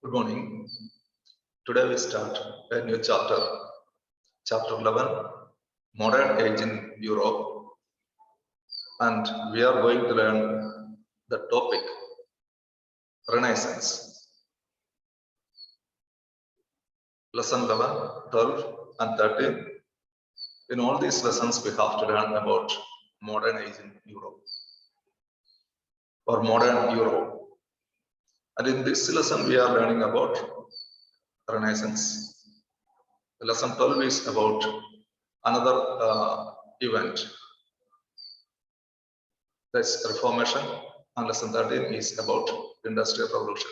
Good morning. Today we start a new chapter, chapter 11, Modern Age in Europe, and we are going to learn the topic, Renaissance. Lesson 11, 12 and 13. In all these lessons we have to learn about modern age in Europe or modern Europe. And in this lesson we are learning about Renaissance. Lesson 12 is about another event, that's Reformation, and lesson 13 is about Industrial Revolution.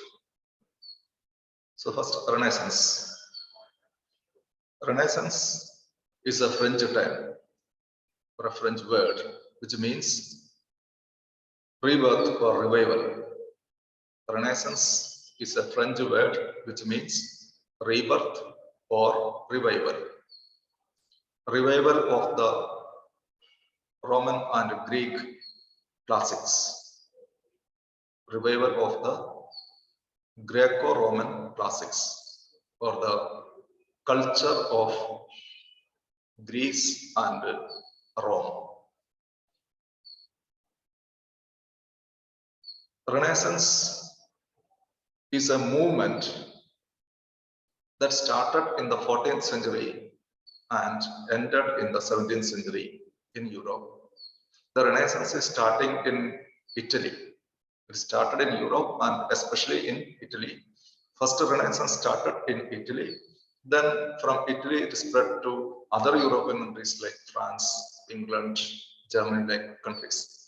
So first, Renaissance. Renaissance is a French term or a French word which means rebirth or revival. Renaissance is a French word which means rebirth or revival. Revival of the Roman and Greek classics. Revival of the Greco-Roman classics or the culture of Greece and Rome. Renaissance is a movement that started in the 14th century and ended in the 17th century in Europe. The Renaissance is starting in Italy. It started in Europe and especially in Italy. First Renaissance started in Italy. Then from Italy it spread to other European countries like France, England, Germany, like countries.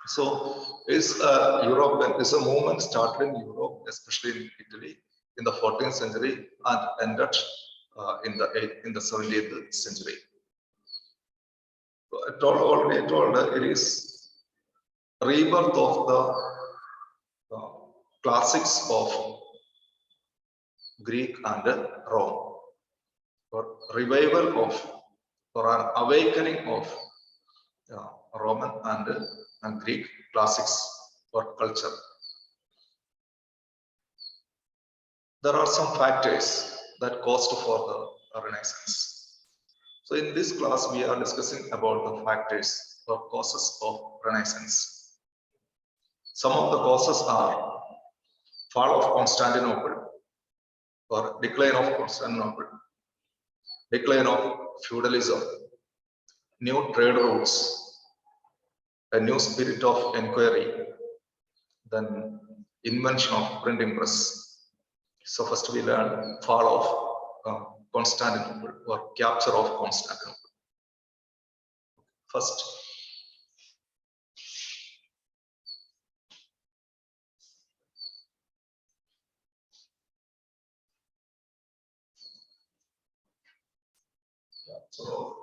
So is a movement started in Europe, especially in Italy, in the 14th century and ended in the 17th century. So already told it is rebirth of the classics of Greek and Rome, or revival of or an awakening of Roman and Greek classics or culture. There are some factors that caused for the Renaissance. So in this class we are discussing about the factors or causes of Renaissance. Some of the causes are fall of Constantinople or decline of Constantinople, decline of feudalism, new trade routes, a new spirit of inquiry, then invention of printing press. So first we learn fall of Constantinople or capture of Constantinople. First, so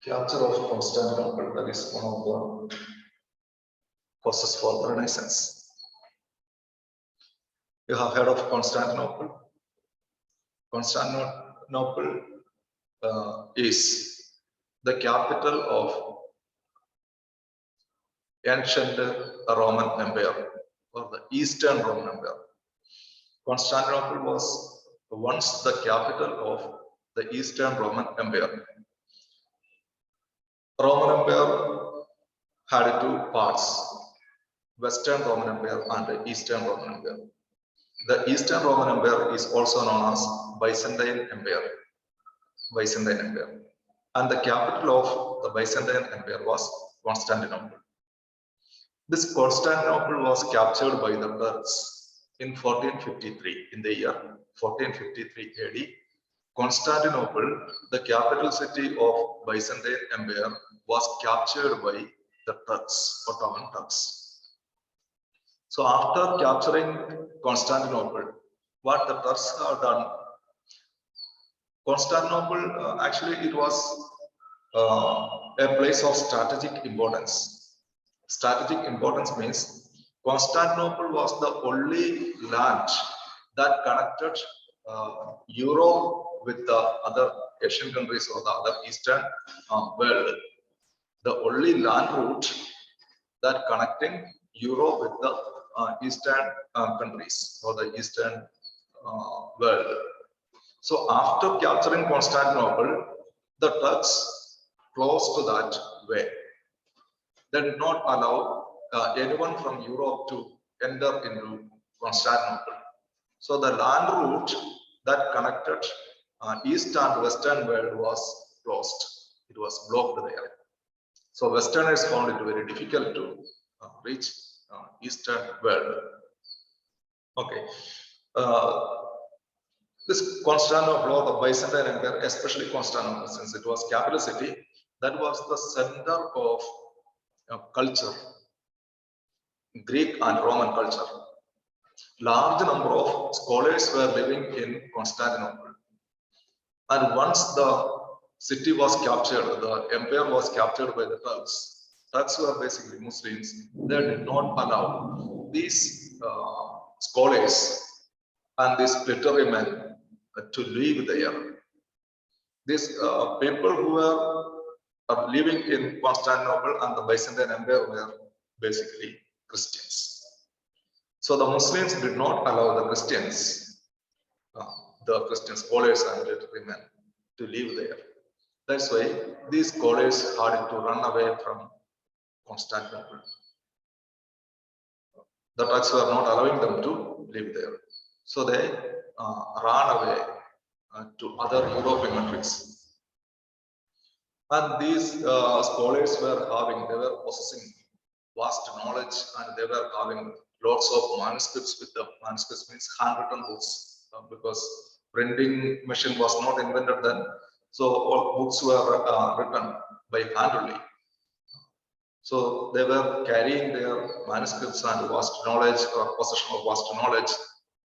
capture of Constantinople, that is one of the causes for the Renaissance. You have heard of Constantinople. Constantinople is the capital of ancient Roman Empire or the Eastern Roman Empire. Constantinople was once the capital of the Eastern Roman Empire. Roman Empire had two parts, Western Roman Empire and Eastern Roman Empire. The Eastern Roman Empire is also known as Byzantine Empire. Byzantine Empire. And the capital of the Byzantine Empire was Constantinople. This Constantinople was captured by the Turks in 1453, in the year 1453 AD. Constantinople, the capital city of Byzantine Empire, was captured by the Turks, Ottoman Turks. So after capturing Constantinople, what the Turks have done, Constantinople, actually it was a place of strategic importance. Strategic importance means Constantinople was the only land that connected Europe with the other Asian countries or the other Eastern world, the only land route that connecting Europe with the Eastern countries or the Eastern world. So after capturing Constantinople, the Turks closed that way. They did not allow anyone from Europe to enter into Constantinople. So the land route that connected East and Western world was closed. It was blocked there. So Westerners found it very difficult to reach Eastern world. Okay. This Constantinople or the Byzantine Empire, especially Constantinople, since it was capital city, that was the center of culture, Greek and Roman culture. Large number of scholars were living in Constantinople. And once the city was captured, the empire was captured by the Turks. Turks were basically Muslims. They did not allow these scholars and these literary men to live there. These people who were living in Constantinople and the Byzantine Empire were basically Christians. So the Muslims did not allow the Christian scholars and literary men to live there. That's why these scholars had to run away from Constantinople. The Turks were not allowing them to live there. So they ran away to other European countries. And these scholars they were possessing vast knowledge, and they were having lots of manuscripts with them. Manuscripts means handwritten books, because printing machine was not invented then. So all books were written by hand only. So they were carrying their manuscripts and vast knowledge or possession of vast knowledge.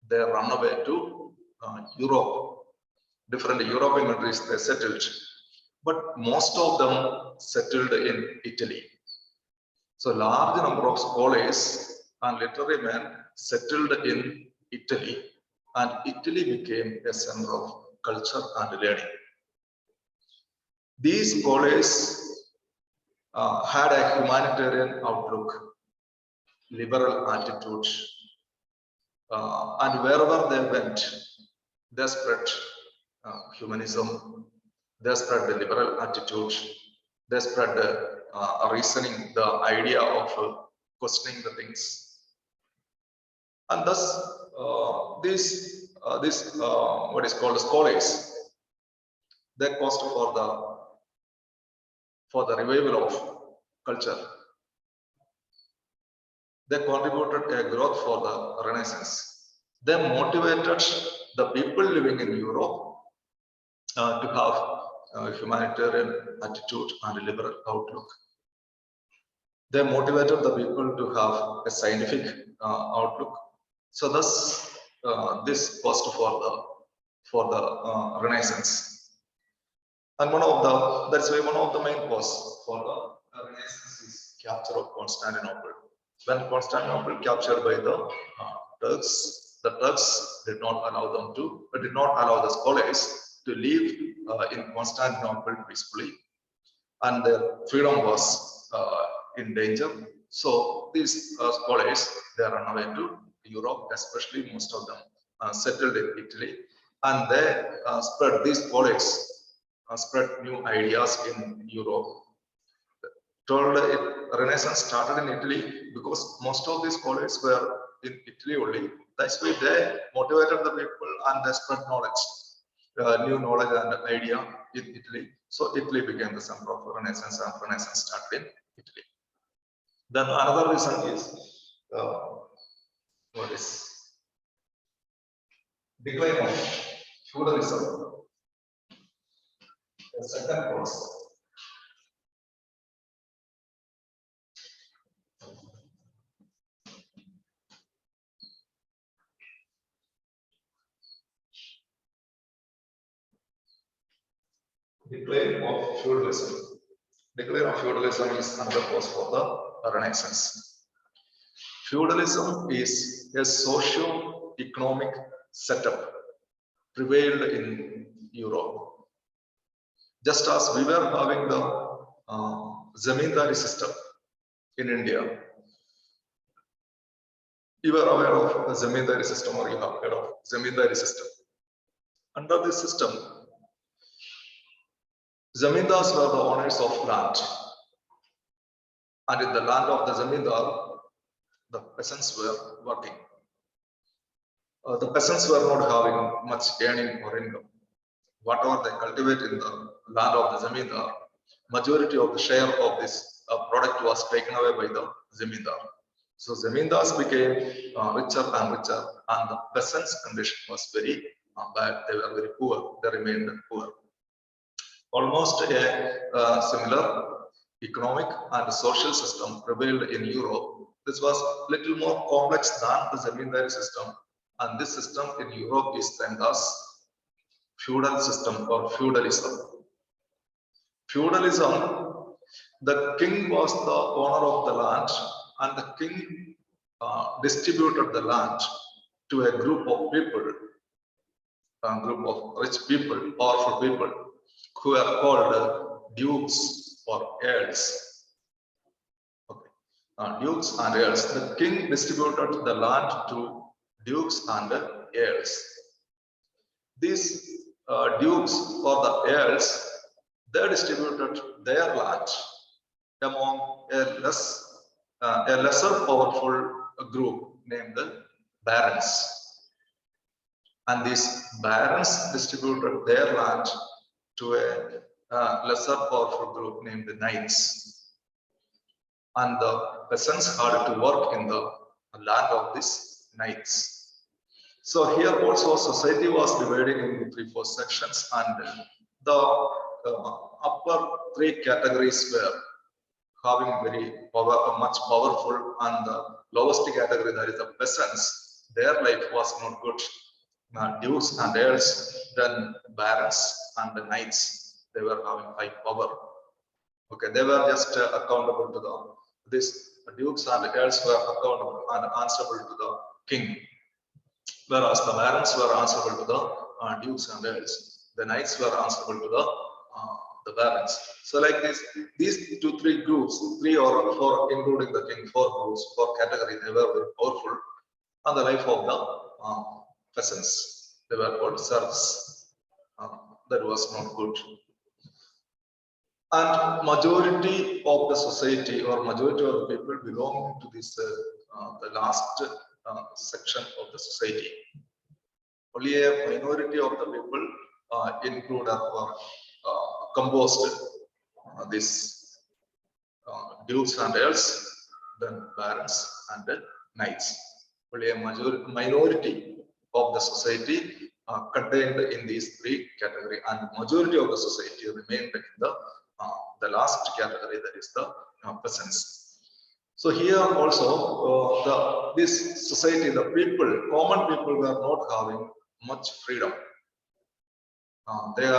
They run away to Europe. Different European countries they settled, but most of them settled in Italy. So large number of scholars and literary men settled in Italy, and Italy became a center of culture and learning. These scholars had a humanitarian outlook, liberal attitude, and wherever they went, they spread humanism, they spread the liberal attitude, they spread the reasoning, the idea of questioning the things. And thus, this what is called scholars, they caused for the revival of culture. They contributed a growth for the Renaissance. They motivated the people living in Europe to have a humanitarian attitude and a liberal outlook. They motivated the people to have a scientific outlook. So thus, this caused for the Renaissance. And that's why one of the main causes for the Renaissance is capture of Constantinople. When Constantinople captured by the Turks, the Turks did not allow the scholars to live in Constantinople peacefully, and their freedom was in danger. So these scholars, they run away to Europe, especially most of them settled in Italy, and they spread these scholars. Spread new ideas in Europe. Renaissance started in Italy because most of these scholars were in Italy only. That's why they motivated the people and they spread knowledge, new knowledge and idea in Italy. So Italy became the center of Renaissance, and Renaissance started in Italy. Then another reason is what is decline of feudalism. The second cause. Decline of feudalism. Decline of feudalism is another cause for the Renaissance. Feudalism is a socio-economic setup prevailed in Europe. Just as we were having the zamindari system in India. You are aware of the zamindari system, or you have heard of zamindari system. Under this system, zamindars were the owners of land, and in the land of the zamindar, the peasants were working. The peasants were not having much earning or income. Whatever they cultivate in the land of the zamindar, majority of the share of this product was taken away by the zamindar. So zamindars became richer and richer, and the peasants' condition was very bad. They were very poor. They remained poor. Almost a similar economic and social system prevailed in Europe. This was little more complex than the zamindari system, and this system in Europe is termed as feudal system or feudalism. Feudalism, the king was the owner of the land, and the king distributed the land to a group of people, a group of rich people, powerful people, who are called dukes or earls. Okay. Dukes and earls. The king distributed the land to dukes and earls. These dukes or the earls, they distributed their land among a lesser powerful group named the barons. And these barons distributed their land to a lesser powerful group named the knights. And the peasants had to work in the land of these knights. So here also society was divided into 3-4 sections, and the upper 3 categories were having much powerful, and the lowest category, that is the peasants, their life was not good. Dukes and earls, then barons and the knights, they were having high power. Okay, they were just accountable to this dukes and earls were accountable and answerable to the king, whereas the barons were answerable to the dukes and earls. The knights were answerable to the barons. So like this, these 2-3 groups, 3 or 4, including the king, 4 groups, 4 categories, they were very powerful on the life of the peasants. They were called serfs. That was not good. And majority of the society, or majority of the people belonging to this the last section of the society, only a minority of the people include or composed this dukes and earls, then barons and then knights. Only a minority of the society contained in these 3 categories, and majority of the society remained in the last category, that is the peasants. So here also this society, the people, common people, were not having much freedom. Their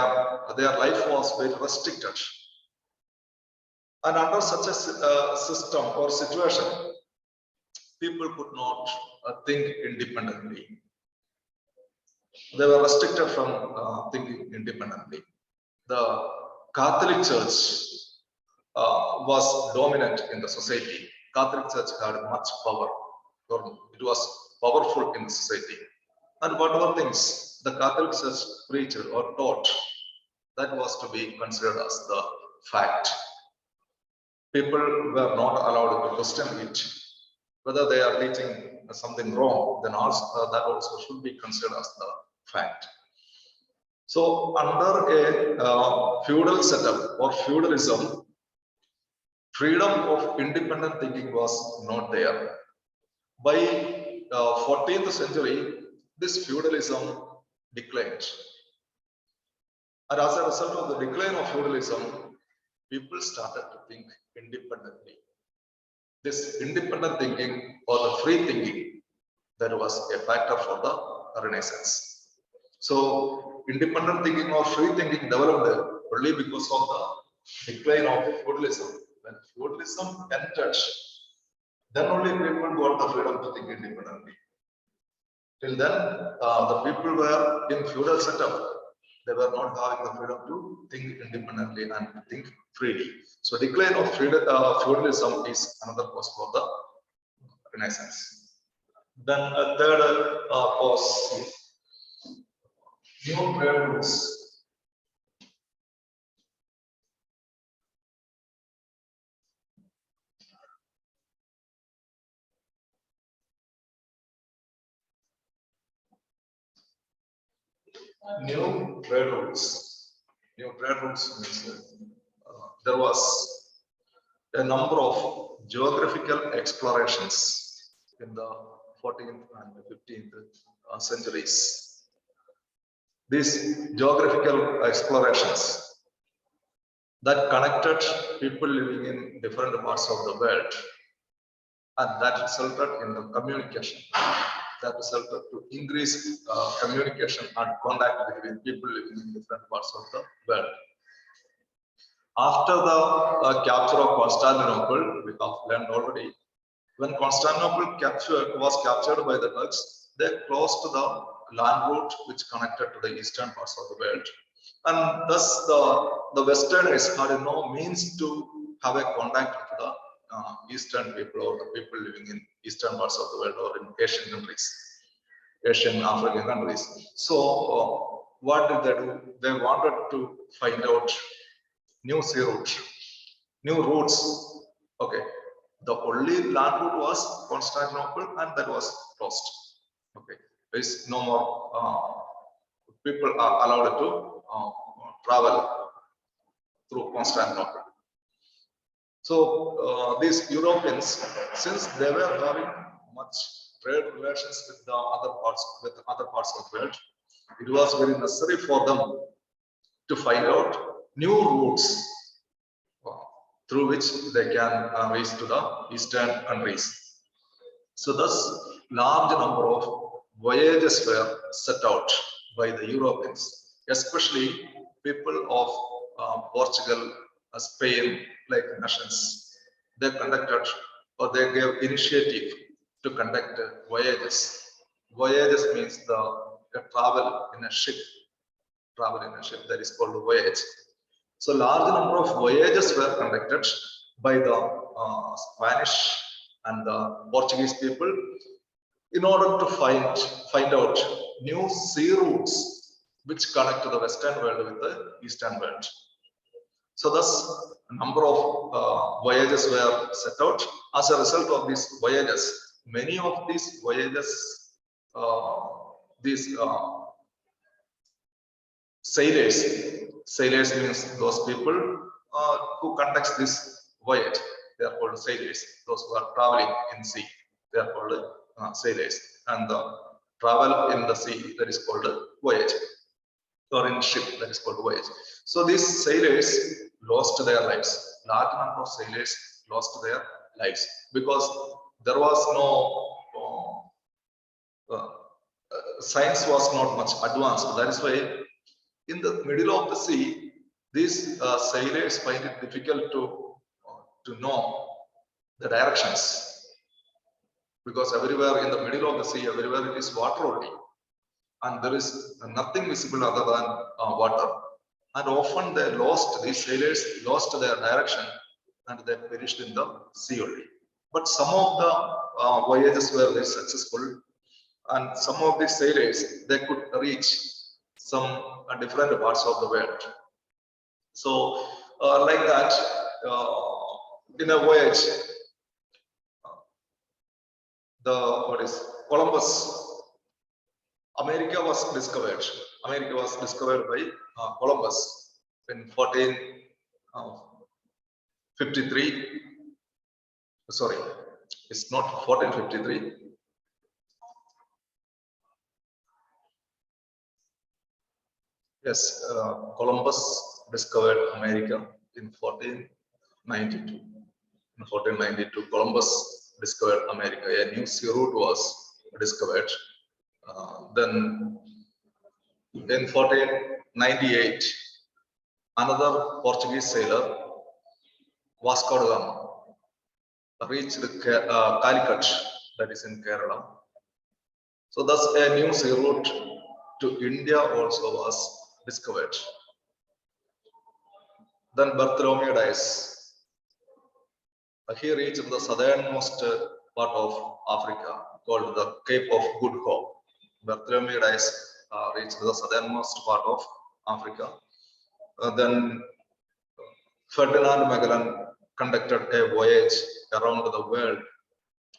life was very restricted, and under such a system or situation, people could not think independently. They were restricted from thinking independently. The Catholic Church was dominant in the society. Catholic Church had much power, or it was powerful in the society. And whatever things the Catholic Church preached or taught, that was to be considered as the fact. People were not allowed to question it. Whether they are teaching something wrong, then also, that also should be considered as the fact. So under a feudal setup or feudalism, freedom of independent thinking was not there. By 14th century, this feudalism declined. And as a result of the decline of feudalism, people started to think independently. This independent thinking or the free thinking, that was a factor for the Renaissance. So independent thinking or free thinking developed only because of the decline of feudalism. When feudalism entered, then only people got the freedom to think independently. Till then, the people were in feudal setup. They were not having the freedom to think independently and think freely. So decline of feudalism is another cause for the Renaissance. Then a third cause, new trade routes. New trade routes. New trade routes means there was a number of geographical explorations in the 14th and 15th centuries. These geographical explorations that connected people living in different parts of the world, and that resulted in the communication. That resulted to increase communication and contact between people living in different parts of the world. After the capture of Constantinople, we have learned already, when Constantinople was captured by the Turks, they closed the land route which connected to the eastern parts of the world. And thus the Westerners had no means to have a contact with the eastern people or the people living in eastern parts of the world or in Asian countries, Asian African countries. So what did they do? They wanted to find out new sea route, new routes. Okay, the only land route was Constantinople, and that was closed. Okay, there is no more people are allowed to travel through Constantinople. So these Europeans, since they were having much trade relations with the other parts of the world, it was very necessary for them to find out new routes through which they can reach to the eastern countries. So thus, large number of voyages were set out by the Europeans, especially people of Portugal, Spain, like nations. They conducted, or they gave initiative to conduct voyages. Voyages means the travel in a ship. Travel in a ship, that is called voyage. So large number of voyages were conducted by the Spanish and the Portuguese people in order to find out new sea routes which connect to the Western world with the Eastern world. So thus a number of voyages were set out. As a result of these voyages, many of these voyages, sailors means those people who conduct this voyage. They are called sailors. Those who are traveling in sea, they are called sailors. And the travel in the sea, that is called voyage, or in ship, that is called voyage. So these sailors lost their lives. Large number of sailors lost their lives because there was no science was not much advanced. That is why in the middle of the sea, these sailors find it difficult to know the directions, because everywhere in the middle of the sea, everywhere it is water only, and there is nothing visible other than water. And often these sailors lost their direction and they perished in the sea only. But some of the voyages were very successful, and some of these sailors, they could reach some different parts of the world. So like that, in a voyage, Columbus, America was discovered. America was discovered by Columbus in 1453. Sorry, it's not 1453. Yes, Columbus discovered America in 1492. In 1492, Columbus discovered America. A new sea route was discovered. Then in 1498, another Portuguese sailor, Vasco da Gama, reached Calicut, that is in Kerala. So thus a new sea route to India also was discovered. Then Bartholomew dies. He reached the southernmost part of Africa called the Cape of Good Hope. Bartholomew dies reached the southernmost part of Africa. Then Ferdinand Magellan conducted a voyage around the world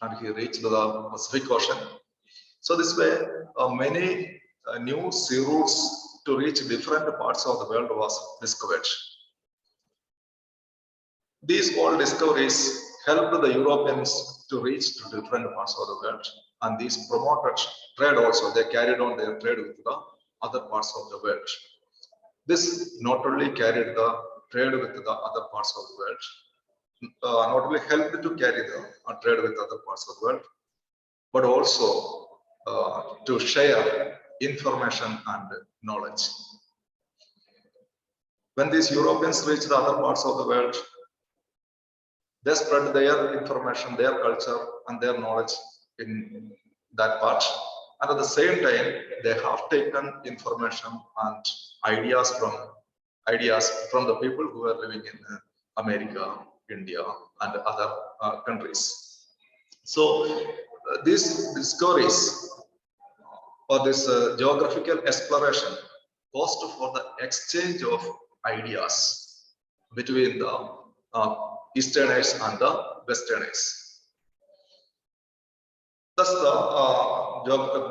and he reached the Pacific Ocean. So this way, many new sea routes to reach different parts of the world was discovered. These all discoveries helped the Europeans to reach to different parts of the world, and these promoted trade also. They carried on their trade with the other parts of the world. This not only carried the trade with the other parts of the world, not only helped to carry the trade with other parts of the world, but also to share information and knowledge. When these Europeans reached the other parts of the world, they spread their information, their culture, and their knowledge in that part. And at the same time, they have taken information and ideas from the people who are living in America, India, and other countries. So these discoveries or this geographical exploration caused for the exchange of ideas between the Easterners and the Westerners. Thus,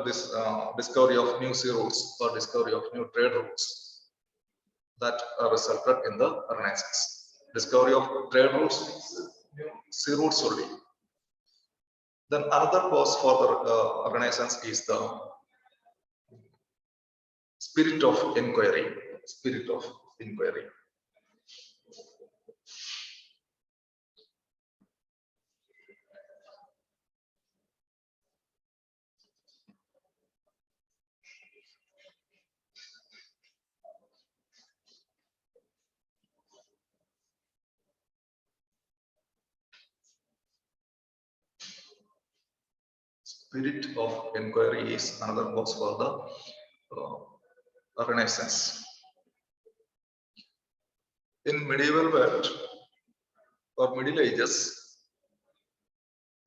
this discovery of new sea routes or discovery of new trade routes that resulted in the Renaissance. Discovery of trade routes, new sea routes only. Then another cause for the Renaissance is the spirit of inquiry. Spirit of inquiry. Spirit of inquiry is another cause for the Renaissance. In medieval world or Middle Ages,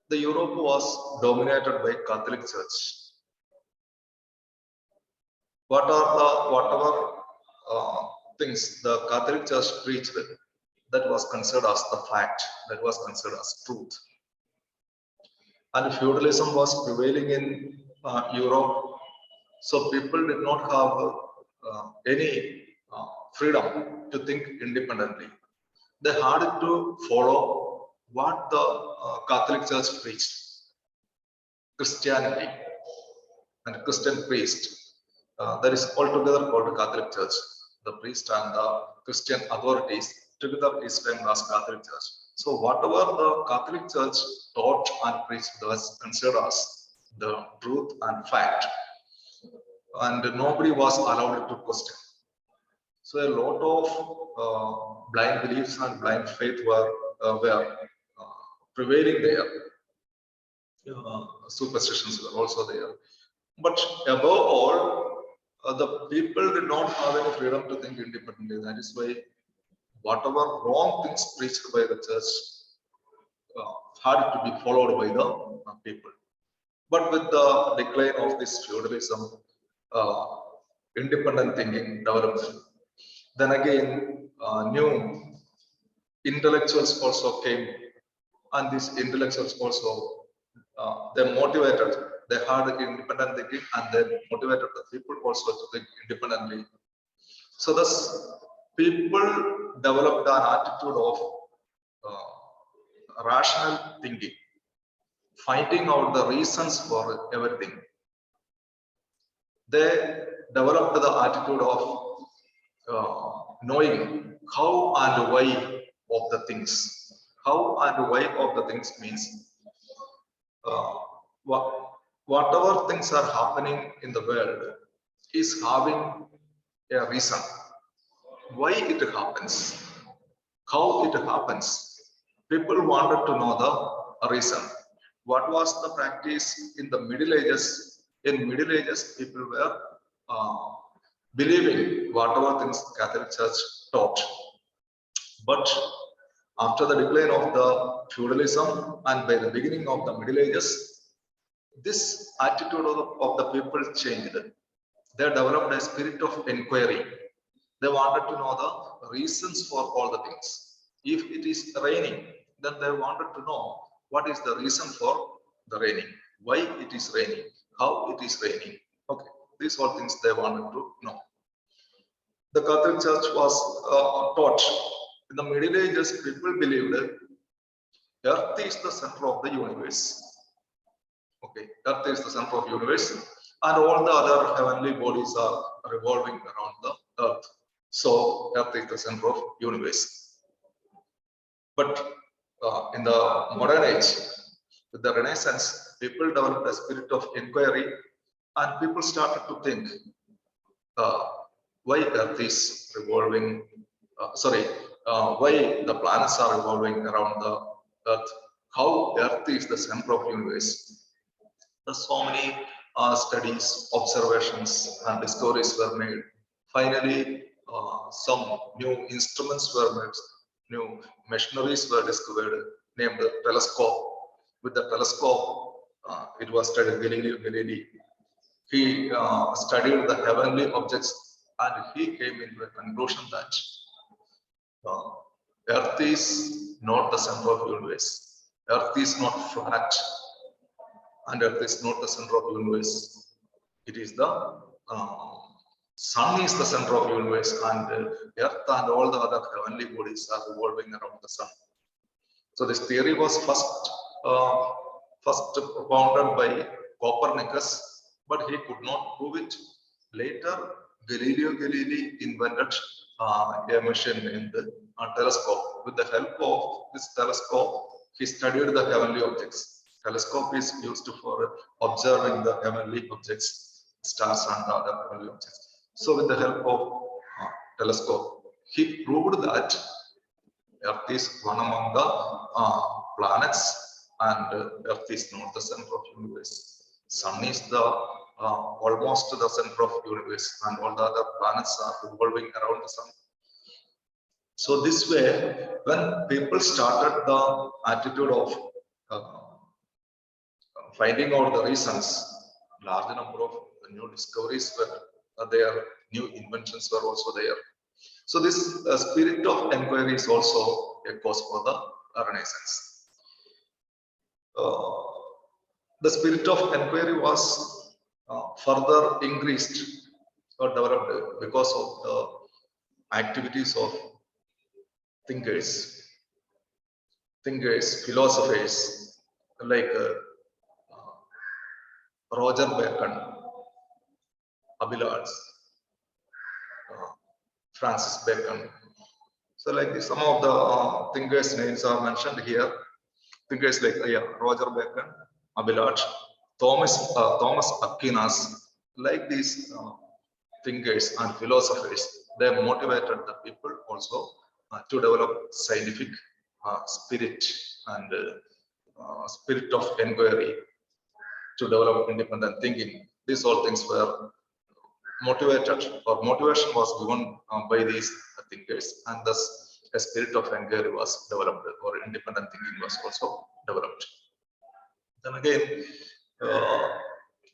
the Europe was dominated by Catholic Church. Whatever things the Catholic Church preached, that was considered as the fact, that was considered as truth. And feudalism was prevailing in Europe, so people did not have any freedom to think independently. They had to follow what the Catholic Church preached. Christianity and Christian priest. That is altogether called Catholic Church. The priest and the Christian authorities together is framed as Catholic Church. So whatever the Catholic Church taught and preached was considered as the truth and fact, and nobody was allowed to question. So a lot of blind beliefs and blind faith were prevailing there. Superstitions were also there. But above all, the people did not have any freedom to think independently. That is why whatever wrong things preached by the church had to be followed by the people. But with the decline of this feudalism, independent thinking developed. Then again, new intellectuals also came, and these intellectuals also they motivated. They had independent thinking, and they motivated the people also to think independently. So thus, people developed an attitude of rational thinking, finding out the reasons for everything. They developed the attitude of knowing how and why of the things. How and why of the things means whatever things are happening in the world is having a reason. Why it happens, how it happens. People wanted to know the reason. What was the practice in the Middle Ages In Middle Ages, people were believing whatever things Catholic Church taught. But after the decline of the feudalism and by the beginning of the Middle Ages, this attitude of the people changed. They developed a spirit of inquiry. They wanted to know the reasons for all the things. If it is raining, then they wanted to know what is the reason for the raining, why it is raining, how it is raining. Okay, these all things they wanted to know. The Catholic Church was taught in the Middle Ages. People believed Earth is the center of the universe. Okay, Earth is the center of the universe, and all the other heavenly bodies are revolving around the Earth. So Earth is the center of the universe. But in the modern age, with the Renaissance, people developed a spirit of inquiry, and people started to think why Earth is revolving. Why the planets are revolving around the Earth? How Earth is the center of the universe? There's so many studies, observations, and discoveries were made. Finally, some new instruments were made, new machineries were discovered, named the telescope. With the telescope, it was studied. Galileo Galilei, he studied the heavenly objects, and he came into a conclusion that Earth is not the center of the universe. Earth is not flat, and Earth is not the center of the universe. It is the Sun is the center of the universe, and Earth and all the other heavenly bodies are revolving around the Sun. So this theory was first propounded by Copernicus, but he could not prove it. Later, Galileo Galilei invented a machine in the telescope. With the help of this telescope, he studied the heavenly objects. Telescope is used for observing the heavenly objects, stars and other heavenly objects. So with the help of telescope, he proved that Earth is one among the planets, and Earth is not the center of the universe. Sun is the almost the center of the universe, and all the other planets are revolving around the Sun. So this way, when people started the attitude of finding out the reasons, large number of new discoveries were there, new inventions were also there. So this spirit of inquiry is also a cause for the Renaissance. The spirit of inquiry was further increased or developed because of the activities of thinkers, philosophers like Roger Bacon, Abelard, Francis Bacon. So like this, some of the thinkers' names are mentioned here. Thinkers like Roger Bacon, Abelard, Thomas Aquinas. Like these thinkers and philosophers, they motivated the people also to develop scientific spirit and spirit of inquiry, to develop independent thinking. These all things were motivated, or motivation was given by these thinkers, and thus a spirit of inquiry was developed, or independent thinking was also developed. Then again,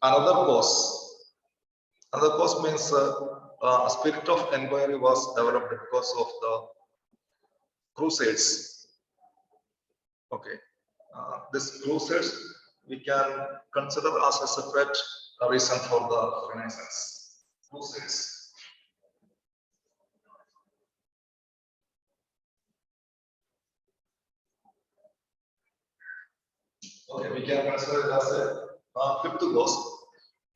another cause means a spirit of inquiry was developed because of the Crusades. Okay, this Crusades we can consider as a separate reason for the Renaissance. Crusades. Okay, we can consider it as a fifth cause,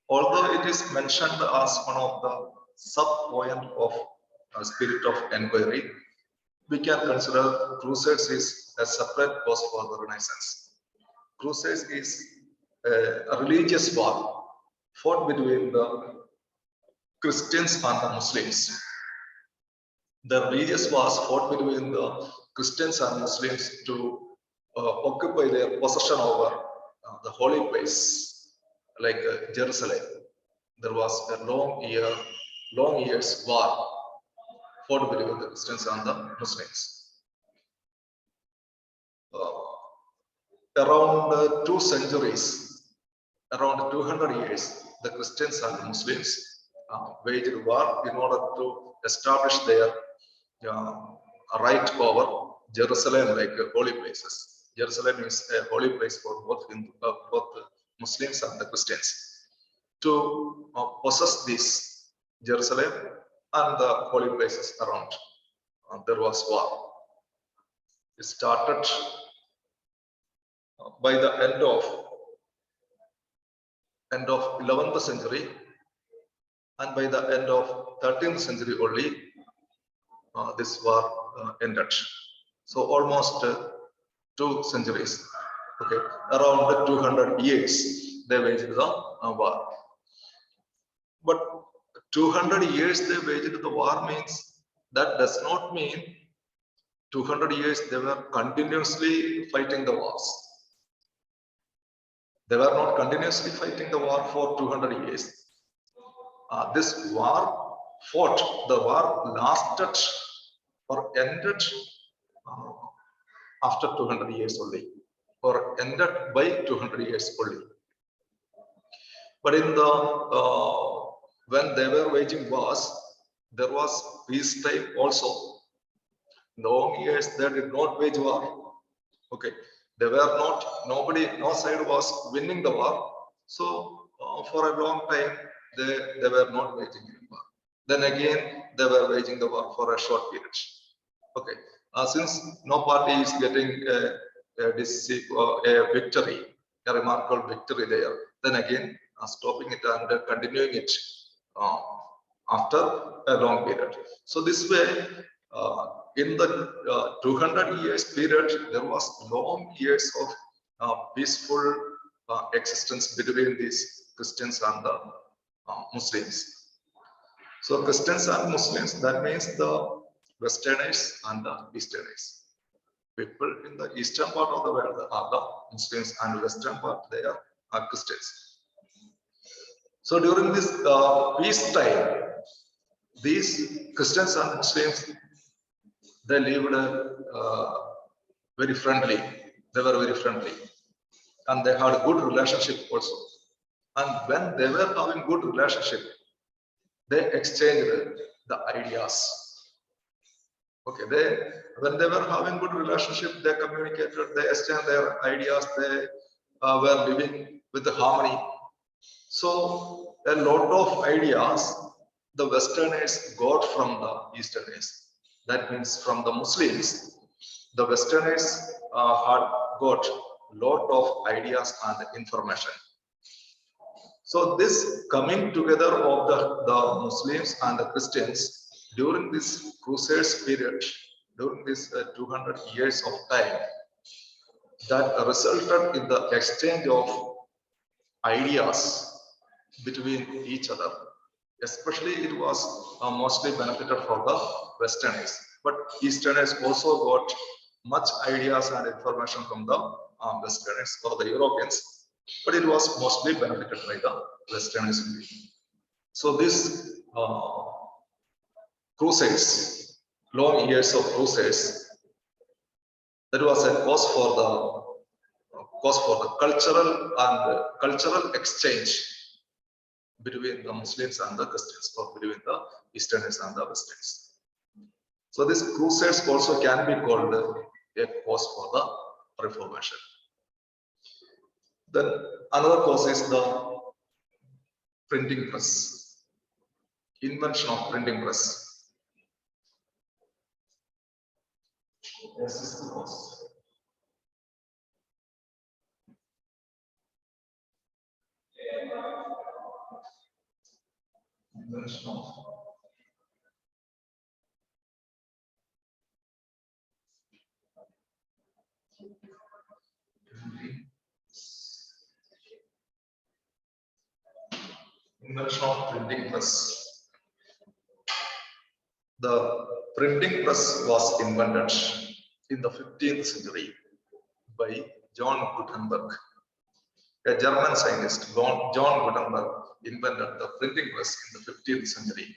although it is mentioned as one of the sub-point of spirit of inquiry. We can consider Crusades is a separate cause for the Renaissance. Crusades is a religious war fought between the Christians and the Muslims. The religious wars fought between the Christians and Muslims to occupy their possession over the holy place. like Jerusalem. There was a long years war fought between the Christians and the Muslims. Around 2 centuries, around 200 years, the Christians and the Muslims waged war in order to establish their right over Jerusalem, like holy places. Jerusalem is a holy place for both Muslims and the Christians. To possess this Jerusalem and the holy places around, there was war. It started by the end of 11th century, and by the end of 13th century only this war ended. So almost 2 centuries, okay, around 200 years they waged the war. But 200 years they waged the war means that does not mean 200 years they were continuously fighting the wars. They were not continuously fighting the war for 200 years. This war the war lasted or ended after 200 years only, or ended by 200 years only. But in the when they were waging wars, there was peace time also. Long years they did not wage war. Okay, they were not, no side was winning the war. So for a long time they were not waging any war. Then again they were waging the war for a short period. Okay, since no party is getting a victory, a remarkable victory there, then again stopping it and continuing it after a long period. So this way, in the 200 years period, there was long years of peaceful existence between these Christians and the Muslims. So Christians and Muslims, that means the Westerners and the Easterners. People in the eastern part of the world are the Muslims, and western part they are Christians. So during this peace time, these Christians and Muslims, they lived very friendly. They were very friendly, and they had a good relationship also. And when they were having good relationship, they exchanged the ideas. Okay, when they were having good relationship, they communicated, they exchanged their ideas, they were living with the harmony. So a lot of ideas the Westerners got from the Easterners. That means from the Muslims, the Westerners had got a lot of ideas and information. So this coming together of the Muslims and the Christians during this Crusades period, during this 200 years of time, that resulted in the exchange of ideas between each other. Especially it was mostly benefited for the Westerners, but Easterners also got much ideas and information from the Westerners or the Europeans, but it was mostly benefited by the Westerners. So this Crusades, long years of Crusades, that was a cause for the cultural exchange between the Muslims and the Christians, or between the Easterners and the Westerns. So this Crusades also can be called a cause for the Reformation. Then another cause is the printing press, invention of printing press. This is the cause. Invention of printing press. The printing press was invented in the 15th century by John Gutenberg. A German scientist, John Gutenberg, invented the printing press in the 15th century.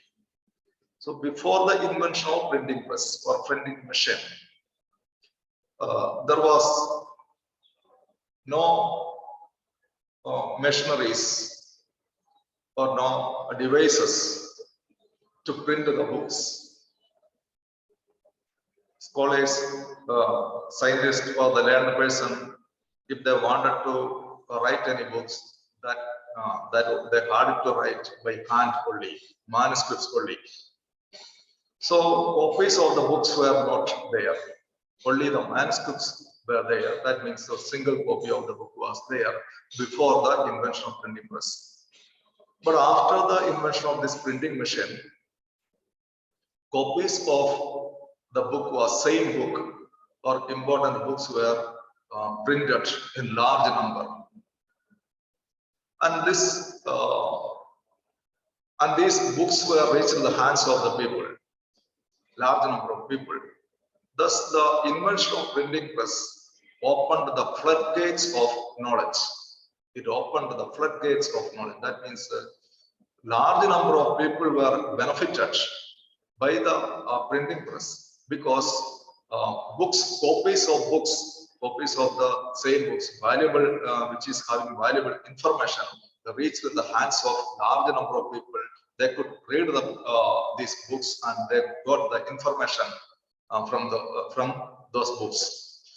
So before the invention of printing press or printing machine, there was no machineries or no devices to print the books. Scholars, scientists, or the learned person, if they wanted to write any books, that they had to write by hand only, manuscripts only. So copies of the books were not there. Only the manuscripts were there. That means a single copy of the book was there before the invention of printing press. But after the invention of this printing machine, copies of the book was same book or important books were printed in large number, and these books were reached in the hands of the people, large number of people. Thus, the invention of printing press opened the floodgates of knowledge. It opened the floodgates of knowledge. That means a large number of people were benefited by the printing press, because copies of the same books, valuable, which is having valuable information, reached in the hands of large number of people. They could read these books and they got the information from those books.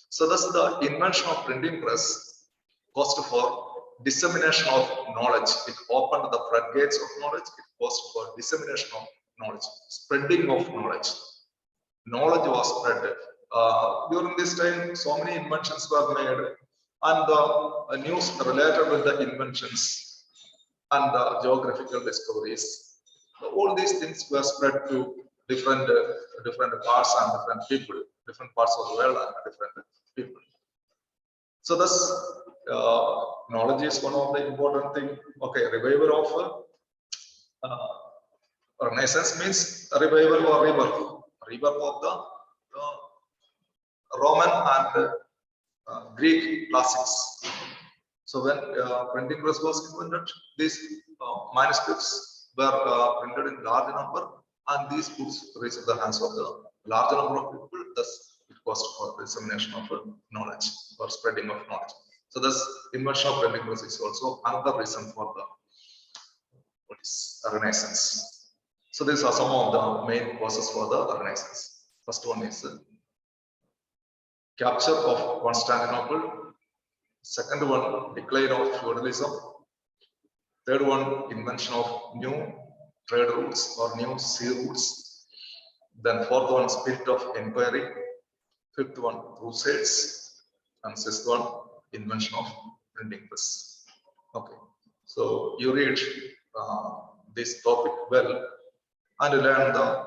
So thus the invention of printing press caused for dissemination of knowledge. It opened the floodgates of knowledge. It caused for dissemination of knowledge, spreading of knowledge. Knowledge was spread. During this time, so many inventions were made, and the news related with the inventions and the geographical discoveries. All these things were spread to different parts and different people, different parts of the world and different people. So thus, knowledge is one of the important thing. Okay, revival of Renaissance means revival or rebirth of the Roman and Greek classics. So when printing press was invented, these manuscripts were printed in large number, and these books reached the hands of the large number of people. Thus, it caused for dissemination of knowledge or spreading of knowledge. So thus, invention of printing press is also another reason for the Renaissance. So these are some of the main causes for the Renaissance. First one is capture of Constantinople. Second one, decline of feudalism. Third one, invention of new trade routes or new sea routes. Then fourth one, spirit of inquiry. Fifth one, Crusades. And sixth one, invention of printing press. Okay, so you read this topic well and learn the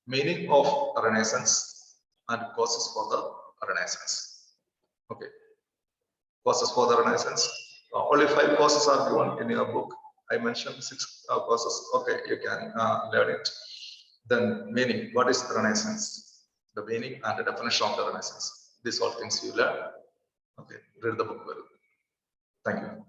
meaning of Renaissance and causes for the Renaissance. Okay, causes for the Renaissance. Only 5 causes are given in your book. I mentioned 6 causes. Okay, you can learn it. Then meaning, what is the Renaissance? The meaning and the definition of the Renaissance. These all things you learn. Okay, read the book well. Thank you.